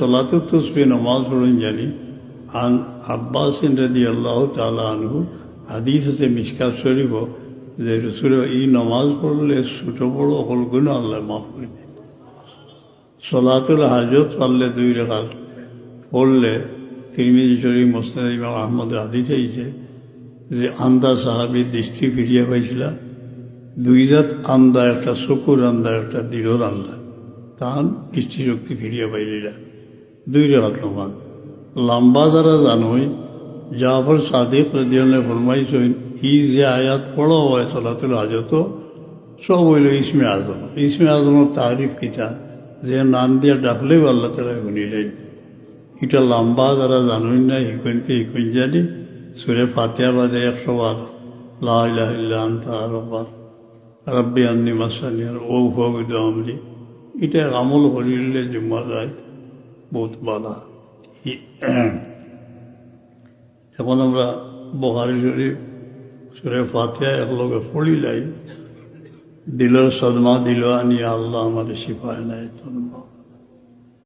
সলাতুত তাসবিহ নামাজ পড়ুন জানি আন আব্বাস রাদিয়াল্লাহু তাআলা আনহু হাদিস আছে মিশকাত শরীফ যে রাসূল এই নামাজ পড়লে ছোট বড় সকল গুনাহ আল্লাহ মাফ করে দেন। সলাতুল হাজত পড়লে 2 রাকাত পড়লে তিরমিজি শরীফ মুসনাদ ইমাম আহমদ হাদিস আইছে যে আন্দা সাহাবীর দৃষ্টি ফিরিয়া পাইছিল 2 রাত আন্দা একটা চকুর আন্দা একটা দিলর আন্দা তার দৃষ্টিশক্তি ফিরিয়া পাইলিলা 2 রাকাত নামাজ লম্বা যারা জানোই জাফর সাদিক রাদিয়াল্লাহু ফরমাইছেন এই যে আয়াত পড়া হয় সলাতুল হাজত সব হইল ইসমে আজম। ইসমে আজমের তারিফ কিতা যে নাম দিয়া ডাকলেও আল্লাহ তালা শুনিলেন। এটা লম্বা যারা জানোই না হিকনকে হিকন জানি সুরে ফাতিহা বাদে 100 বার লা ইলাহা ইল্লা আনতা রব্বি আন্নি মাসানি ও ফাবিদ আমরি এটা আমল করিলে জুম্মা যায় বহুত বালা। এখন আমরা বুখারী শরীফ সূরা ফাতিহা একলগে পড়িলাই দিলের সদমা দিল আনি আল্লাহ আমার শিফায় নাই